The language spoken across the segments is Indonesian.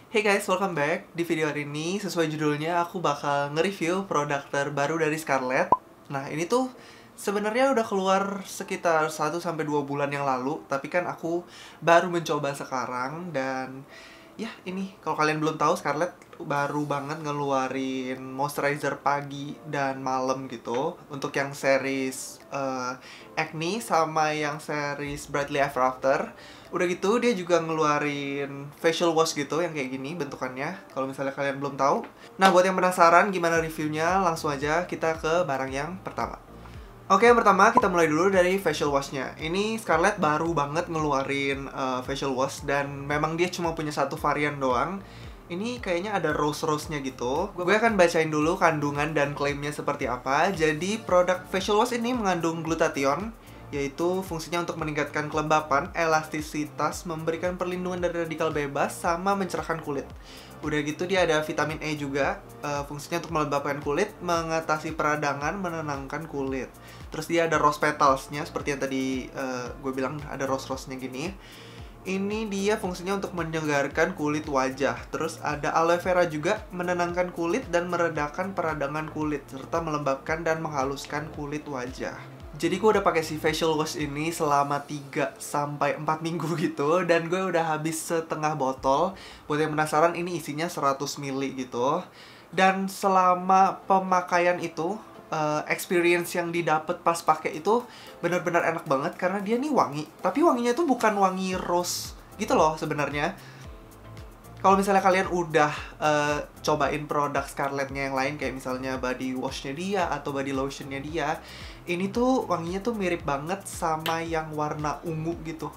Hey guys, welcome back. Di video hari ini, sesuai judulnya, aku bakal nge-review produk terbaru dari Scarlett. Nah, ini tuh sebenarnya udah keluar sekitar 1 sampai 2 bulan yang lalu, tapi kan aku baru mencoba sekarang dan ya ini kalau kalian belum tahu, Scarlett baru banget ngeluarin moisturizer pagi dan malam gitu untuk yang series Acne sama yang series Brightly Ever After. Udah gitu dia juga ngeluarin facial wash gitu yang kayak gini bentukannya, kalau misalnya kalian belum tahu. Nah, buat yang penasaran gimana reviewnya, langsung aja kita ke barang yang pertama. Oke, yang pertama kita mulai dulu dari facial washnya. Ini Scarlett baru banget ngeluarin facial wash dan memang dia cuma punya satu varian doang. Ini kayaknya ada rose-rose-nya gitu. Gue akan bacain dulu kandungan dan klaimnya seperti apa. Jadi produk facial wash ini mengandung glutathione, yaitu fungsinya untuk meningkatkan kelembapan, elastisitas, memberikan perlindungan dari radikal bebas, sama mencerahkan kulit. Udah gitu dia ada vitamin E juga, fungsinya untuk melembabkan kulit, mengatasi peradangan, menenangkan kulit. Terus dia ada rose petals-nya, seperti yang tadi gue bilang ada rose-rose-nya gini. Ini dia fungsinya untuk menyegarkan kulit wajah. Terus ada aloe vera juga, menenangkan kulit dan meredakan peradangan kulit, serta melembabkan dan menghaluskan kulit wajah. Jadi gue udah pakai si facial wash ini selama 3 sampai 4 minggu gitu, dan gue udah habis setengah botol. Buat yang penasaran, ini isinya 100 ml gitu. Dan selama pemakaian itu, experience yang didapat pas pakai itu benar-benar enak banget karena dia nih wangi. Tapi wanginya tuh bukan wangi rose gitu loh sebenarnya. Kalau misalnya kalian udah cobain produk Scarlett-nya yang lain, kayak misalnya body wash-nya dia atau body lotion-nya dia, ini tuh wanginya tuh mirip banget sama yang warna ungu gitu.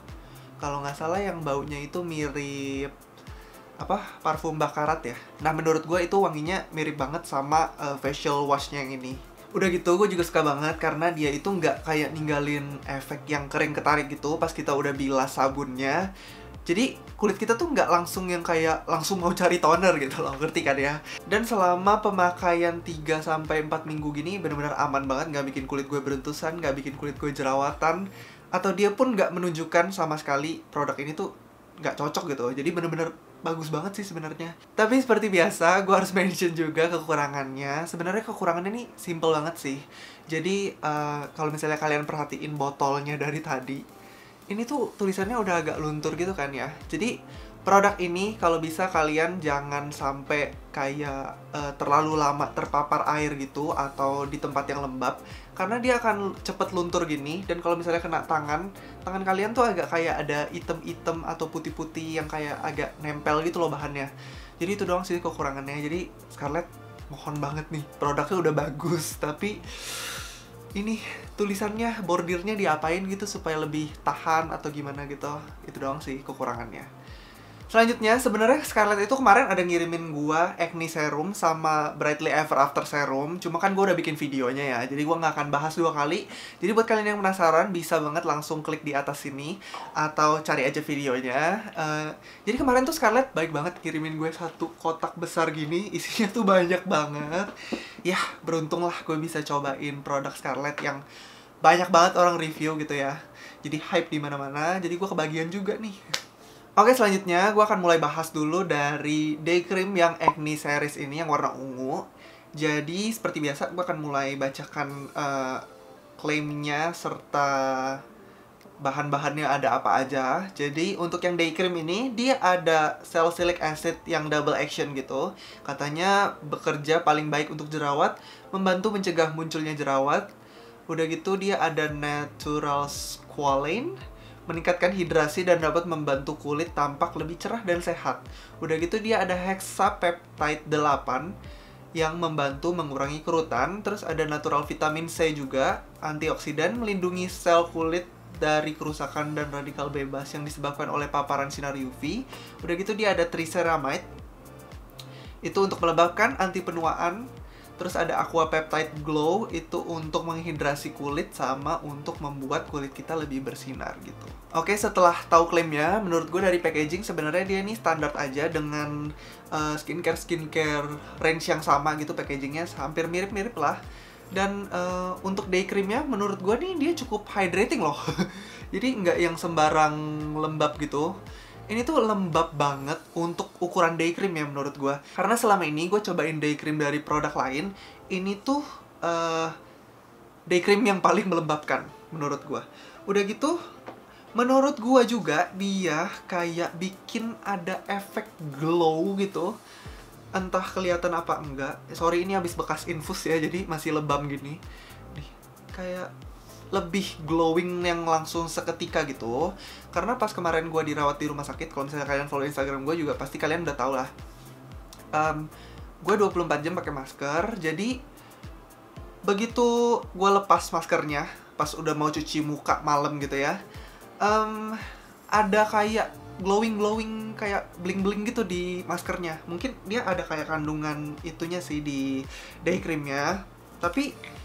Kalau nggak salah yang baunya itu mirip apa, parfum bakarat ya. Nah, menurut gue itu wanginya mirip banget sama facial wash-nya yang ini. Udah gitu, gue juga suka banget karena dia itu nggak kayak ninggalin efek yang kering ketarik gitu pas kita udah bilas sabunnya. Jadi kulit kita tuh nggak langsung yang kayak langsung mau cari toner gitu loh, ngerti kan ya? Dan selama pemakaian 3 sampai 4 minggu gini bener-bener aman banget, nggak bikin kulit gue beruntusan, nggak bikin kulit gue jerawatan, atau dia pun nggak menunjukkan sama sekali produk ini tuh nggak cocok gitu. Jadi bener-bener bagus banget sih sebenarnya. Tapi seperti biasa, gue harus mention juga kekurangannya. Sebenarnya kekurangannya nih simple banget sih. Jadi kalau misalnya kalian perhatiin botolnya dari tadi, ini tuh tulisannya udah agak luntur gitu kan ya. Jadi produk ini kalau bisa kalian jangan sampai kayak terlalu lama terpapar air gitu atau di tempat yang lembab, karena dia akan cepet luntur gini. Dan kalau misalnya kena tangan kalian tuh agak kayak ada item-item atau putih-putih yang kayak agak nempel gitu loh bahannya. Jadi itu doang sih kekurangannya. Jadi Scarlett, mohon banget nih, produknya udah bagus, tapi ini tulisannya, bordirnya diapain gitu supaya lebih tahan atau gimana gitu. Itu doang sih kekurangannya. Selanjutnya, sebenarnya Scarlett itu kemarin ada ngirimin gua Acne Serum sama Brightly Ever After Serum. Cuma kan gua udah bikin videonya ya, jadi gua nggak akan bahas 2 kali. Jadi buat kalian yang penasaran, bisa banget langsung klik di atas sini atau cari aja videonya. Jadi kemarin tuh Scarlett baik banget kirimin gue satu kotak besar gini, isinya tuh banyak banget. Yah, beruntunglah gue bisa cobain produk Scarlett yang banyak banget orang review gitu ya. Jadi hype di mana-mana, jadi gue kebagian juga nih. Oke, selanjutnya gue akan mulai bahas dulu dari day cream yang Acne series ini yang warna ungu. Jadi seperti biasa gue akan mulai bacakan klaimnya serta bahan-bahannya ada apa aja. Jadi untuk yang day cream ini, dia ada salicylic acid yang double action gitu. Katanya bekerja paling baik untuk jerawat, membantu mencegah munculnya jerawat. Udah gitu dia ada natural squalane, meningkatkan hidrasi dan dapat membantu kulit tampak lebih cerah dan sehat. Udah gitu dia ada hexapeptide 8 yang membantu mengurangi kerutan. Terus ada natural vitamin C juga, antioksidan, melindungi sel kulit dari kerusakan dan radikal bebas yang disebabkan oleh paparan sinar UV. Udah gitu dia ada triceramide, itu untuk melembabkan, anti penuaan. Terus ada Aqua Peptide Glow, itu untuk menghidrasi kulit sama untuk membuat kulit kita lebih bersinar gitu. Oke, setelah tahu klaimnya, menurut gue dari packaging sebenarnya dia nih standar aja dengan skincare range yang sama gitu, packagingnya hampir mirip-mirip lah. Dan untuk day creamnya menurut gue nih dia cukup hydrating loh. Jadi nggak yang sembarang lembab gitu. Ini tuh lembab banget untuk ukuran day cream ya menurut gue. Karena selama ini gue cobain day cream dari produk lain, ini tuh day cream yang paling melembabkan menurut gue. Udah gitu, menurut gue juga dia kayak bikin ada efek glow gitu. Entah kelihatan apa enggak. Sorry, ini habis bekas infus ya, jadi masih lebam gini. Nih, kayak lebih glowing yang langsung seketika gitu. Karena pas kemarin gue dirawat di rumah sakit, kalau misalnya kalian follow Instagram gue juga pasti kalian udah tau lah. Gue 24 jam pakai masker, jadi begitu gue lepas maskernya, pas udah mau cuci muka malam gitu ya, ada kayak glowing kayak bling gitu di maskernya. Mungkin dia ada kayak kandungan itunya sih di day creamnya. Tapi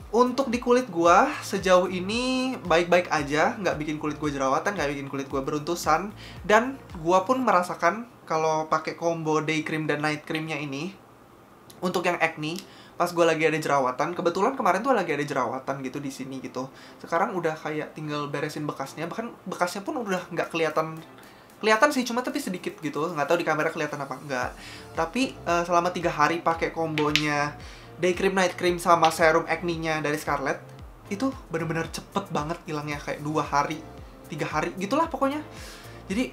untuk di kulit gua sejauh ini baik-baik aja, nggak bikin kulit gua jerawatan, nggak bikin kulit gua beruntusan. Dan gua pun merasakan kalau pakai combo day cream dan night creamnya ini, untuk yang acne, pas gua lagi ada jerawatan, kebetulan kemarin tuh lagi ada jerawatan gitu di sini gitu. Sekarang udah kayak tinggal beresin bekasnya, bahkan bekasnya pun udah nggak kelihatan sih, cuma tapi sedikit gitu. Nggak tahu di kamera kelihatan apa enggak. Tapi selama 3 hari pakai kombonya day cream, night cream, sama serum acne-nya dari Scarlett, itu bener-bener cepet banget hilangnya, kayak 2 hari, 3 hari, gitulah pokoknya. Jadi,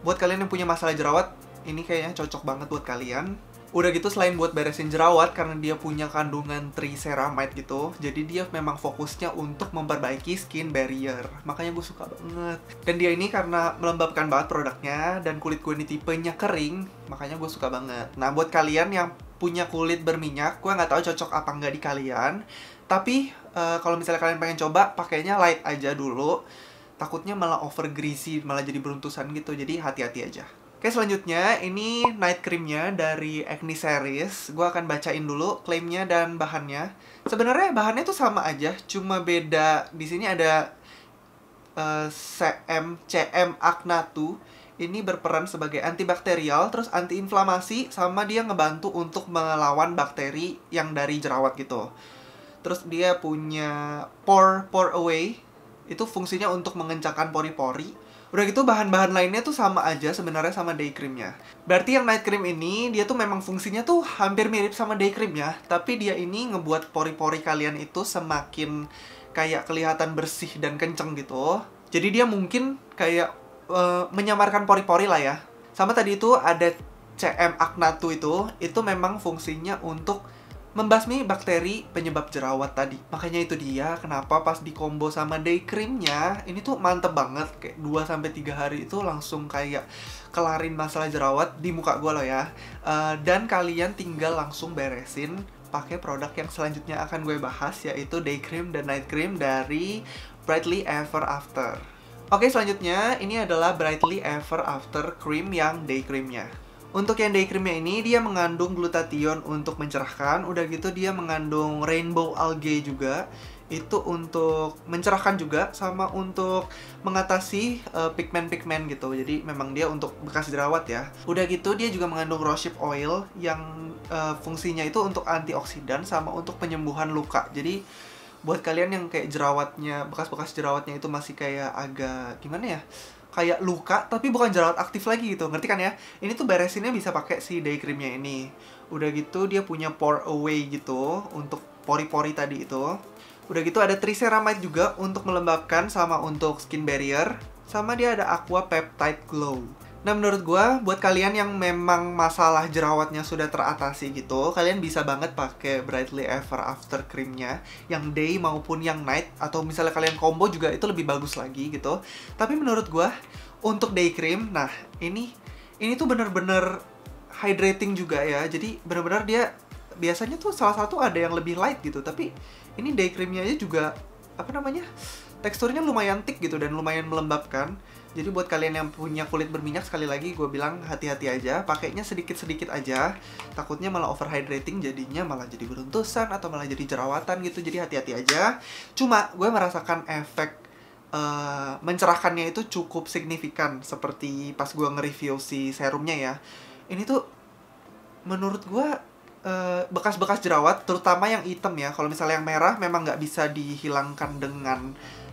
buat kalian yang punya masalah jerawat, ini kayaknya cocok banget buat kalian. Udah gitu, selain buat beresin jerawat, karena dia punya kandungan triceramide gitu, jadi dia memang fokusnya untuk memperbaiki skin barrier. Makanya gue suka banget. Dan dia ini karena melembabkan banget produknya, dan kulit gue ini tipenya kering, makanya gue suka banget. Nah, buat kalian yang punya kulit berminyak, gue nggak tahu cocok apa nggak di kalian. Tapi, kalau misalnya kalian pengen coba, pakainya light aja dulu. Takutnya malah over greasy, malah jadi beruntusan gitu, jadi hati-hati aja. Oke, selanjutnya ini night creamnya dari Acne Series. Gue akan bacain dulu klaimnya dan bahannya. Sebenarnya bahannya tuh sama aja, cuma beda di sini ada CM Acnatu. Ini berperan sebagai antibakterial, terus antiinflamasi, sama dia ngebantu untuk melawan bakteri yang dari jerawat gitu. Terus dia punya Pore Away, itu fungsinya untuk mengencangkan pori-pori. Udah gitu bahan-bahan lainnya tuh sama aja sebenarnya sama day creamnya. Berarti yang night cream ini dia tuh memang fungsinya tuh hampir mirip sama day creamnya, tapi dia ini ngebuat pori-pori kalian itu semakin kayak kelihatan bersih dan kenceng gitu. Jadi dia mungkin kayak menyamarkan pori-pori lah ya. Sama tadi itu ada CM Acnatu itu memang fungsinya untuk membasmi bakteri penyebab jerawat tadi. Makanya itu dia kenapa pas di combo sama day creamnya ini tuh mantep banget. Kayak 2-3 hari itu langsung kayak kelarin masalah jerawat di muka gue loh ya. Dan kalian tinggal langsung beresin pakai produk yang selanjutnya akan gue bahas, yaitu day cream dan night cream dari Brightly Ever After. Oke, selanjutnya ini adalah Brightly Ever After Cream yang day creamnya. Untuk yang day creamnya ini, dia mengandung glutathione untuk mencerahkan. Udah gitu dia mengandung rainbow algae juga. Itu untuk mencerahkan juga, sama untuk mengatasi pigmen-pigmen gitu. Jadi memang dia untuk bekas jerawat ya. Udah gitu dia juga mengandung rosehip oil yang fungsinya itu untuk antioksidan sama untuk penyembuhan luka. Jadi buat kalian yang kayak jerawatnya, bekas-bekas jerawatnya itu masih kayak agak gimana ya, kayak luka tapi bukan jerawat aktif lagi gitu, ngerti kan ya? Ini tuh beresinnya bisa pakai si day creamnya ini. Udah gitu dia punya Pore Away gitu untuk pori-pori tadi itu. Udah gitu ada triceramide juga untuk melembabkan sama untuk skin barrier. Sama dia ada Aqua Peptide Glow. Nah, menurut gue, buat kalian yang memang masalah jerawatnya sudah teratasi gitu, kalian bisa banget pakai Brightly Ever After Creamnya, yang day maupun yang night, atau misalnya kalian combo juga itu lebih bagus lagi gitu. Tapi menurut gue, untuk day cream, nah ini tuh bener-bener hydrating juga ya. Jadi bener-bener dia, biasanya tuh salah satu ada yang lebih light gitu, tapi ini day creamnya aja juga, apa namanya, teksturnya lumayan thick gitu dan lumayan melembabkan. Jadi buat kalian yang punya kulit berminyak, sekali lagi gue bilang hati-hati aja, pakainya sedikit-sedikit aja. Takutnya malah overhydrating, jadinya malah jadi beruntusan atau malah jadi jerawatan gitu. Jadi hati-hati aja. Cuma gue merasakan efek mencerahkannya itu cukup signifikan, seperti pas gue nge-review si serumnya ya. Ini tuh menurut gue bekas-bekas jerawat, terutama yang hitam ya. Kalau misalnya yang merah memang nggak bisa dihilangkan dengan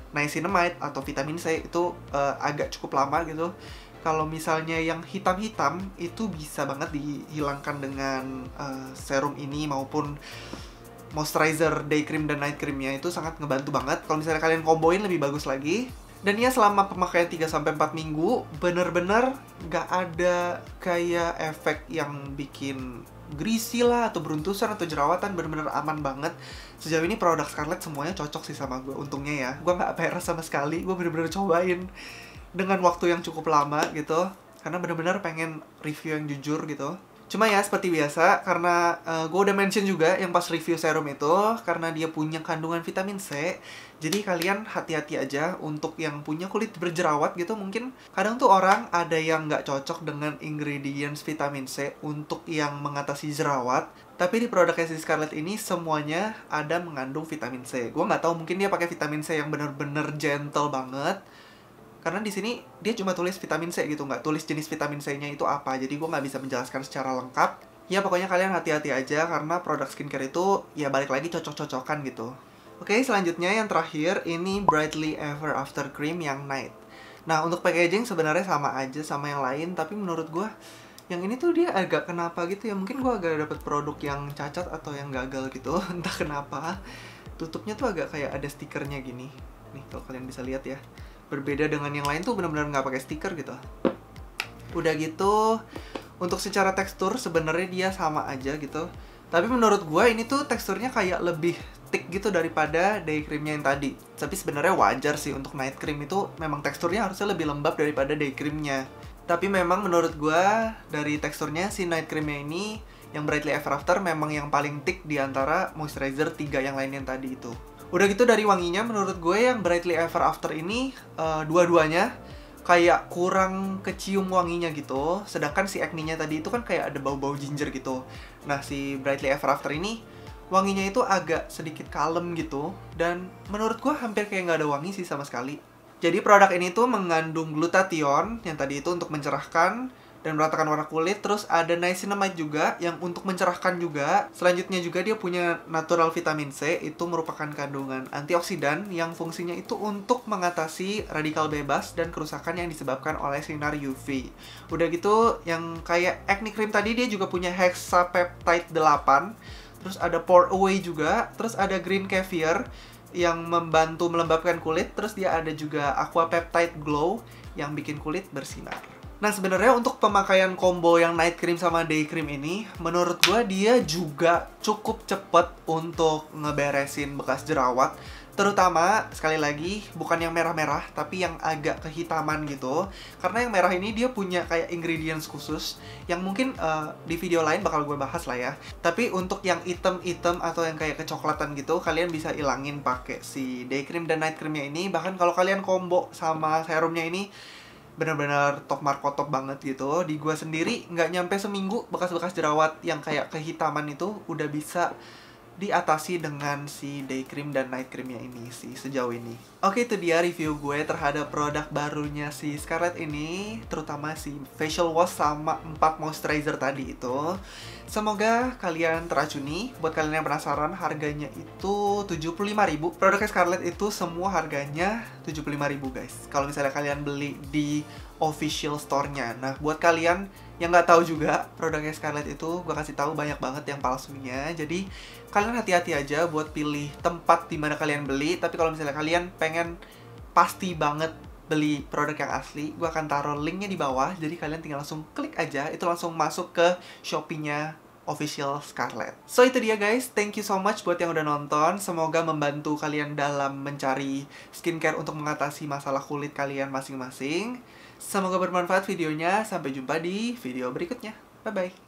niacinamide atau vitamin C, itu agak cukup lama gitu. Kalau misalnya yang hitam-hitam itu bisa banget dihilangkan dengan serum ini maupun moisturizer day cream dan night creamnya, itu sangat ngebantu banget. Kalau misalnya kalian komboin lebih bagus lagi. Dan ya selama pemakaian 3-4 minggu bener-bener gak ada kayak efek yang bikin greasy lah atau beruntusan atau jerawatan, bener-bener aman banget. Sejauh ini produk Scarlett semuanya cocok sih sama gue, untungnya ya. Gue gak peres sama sekali, gue bener-bener cobain dengan waktu yang cukup lama gitu, karena bener-bener pengen review yang jujur gitu. Cuma ya seperti biasa, karena gue udah mention juga yang pas review serum itu, karena dia punya kandungan vitamin C, jadi kalian hati-hati aja untuk yang punya kulit berjerawat gitu. Mungkin kadang tuh orang ada yang nggak cocok dengan ingredients vitamin C untuk yang mengatasi jerawat. Tapi di produknya si Scarlett ini semuanya ada mengandung vitamin C. Gue nggak tahu, mungkin dia pakai vitamin C yang bener-bener gentle banget. Karena di sini dia cuma tulis vitamin C gitu, nggak tulis jenis vitamin C-nya itu apa. Jadi gue nggak bisa menjelaskan secara lengkap. Ya pokoknya kalian hati-hati aja, karena produk skincare itu ya balik lagi cocok-cocokan gitu. Oke, selanjutnya yang terakhir, ini Brightly Ever After Cream yang Night. Nah, untuk packaging sebenarnya sama aja sama yang lain, tapi menurut gue yang ini tuh dia agak kenapa gitu ya. Mungkin gue agak dapet produk yang cacat atau yang gagal gitu, entah kenapa. Tutupnya tuh agak kayak ada stikernya gini. Nih, kalau kalian bisa lihat ya. Berbeda dengan yang lain tuh benar-benar nggak pakai stiker gitu. Udah gitu, untuk secara tekstur sebenarnya dia sama aja gitu. Tapi menurut gue ini tuh teksturnya kayak lebih thick gitu daripada day creamnya yang tadi. Tapi sebenarnya wajar sih, untuk night cream itu memang teksturnya harusnya lebih lembab daripada day creamnya. Tapi memang menurut gue dari teksturnya si night creamnya ini, yang Brightly Ever After memang yang paling thick di antara moisturizer 3 yang lain yang tadi itu. Udah gitu dari wanginya, menurut gue yang Brightly Ever After ini dua-duanya kayak kurang kecium wanginya gitu. Sedangkan si Acne-nya tadi itu kan kayak ada bau-bau ginger gitu. Nah, si Brightly Ever After ini wanginya itu agak sedikit kalem gitu. Dan menurut gue hampir kayak nggak ada wangi sih sama sekali. Jadi produk ini tuh mengandung glutathione yang tadi itu untuk mencerahkan dan meratakan warna kulit. Terus ada niacinamide juga yang untuk mencerahkan juga. Selanjutnya juga dia punya natural vitamin C, itu merupakan kandungan antioksidan yang fungsinya itu untuk mengatasi radikal bebas dan kerusakan yang disebabkan oleh sinar UV. Udah gitu yang kayak acne cream tadi dia juga punya hexapeptide 8. Terus ada pour away juga. Terus ada green caviar yang membantu melembabkan kulit. Terus dia ada juga aqua peptide glow yang bikin kulit bersinar. Nah, sebenarnya untuk pemakaian combo yang night cream sama day cream ini, menurut gue dia juga cukup cepet untuk ngeberesin bekas jerawat. Terutama, sekali lagi, bukan yang merah-merah, tapi yang agak kehitaman gitu. Karena yang merah ini dia punya kayak ingredients khusus, yang mungkin di video lain bakal gue bahas lah ya. Tapi untuk yang item-item atau yang kayak kecoklatan gitu, kalian bisa ilangin pakai si day cream dan night creamnya ini. Bahkan kalau kalian combo sama serumnya ini, benar-benar top marko top banget gitu. Di gua sendiri nggak nyampe seminggu bekas-bekas jerawat yang kayak kehitaman itu udah bisa diatasi dengan si day cream dan night creamnya ini sih sejauh ini. Oke, itu dia review gue terhadap produk barunya si Scarlett ini, terutama si facial wash sama 4 moisturizer tadi itu. Semoga kalian teracuni. Buat kalian yang penasaran, harganya itu 75.000. Produknya Scarlett itu semua harganya 75.000 guys, kalau misalnya kalian beli di official store-nya. Nah, buat kalian yang nggak tahu juga produknya Scarlett itu, gue kasih tahu banyak banget yang palsunya. Jadi kalian hati-hati aja buat pilih tempat di mana kalian beli. Tapi kalau misalnya kalian pengen pasti banget beli produk yang asli, gue akan taruh linknya di bawah. Jadi kalian tinggal langsung klik aja, itu langsung masuk ke Shopee-nya official Scarlett. So itu dia guys, thank you so much buat yang udah nonton. Semoga membantu kalian dalam mencari skincare untuk mengatasi masalah kulit kalian masing-masing. Semoga bermanfaat videonya. Sampai jumpa di video berikutnya. Bye-bye.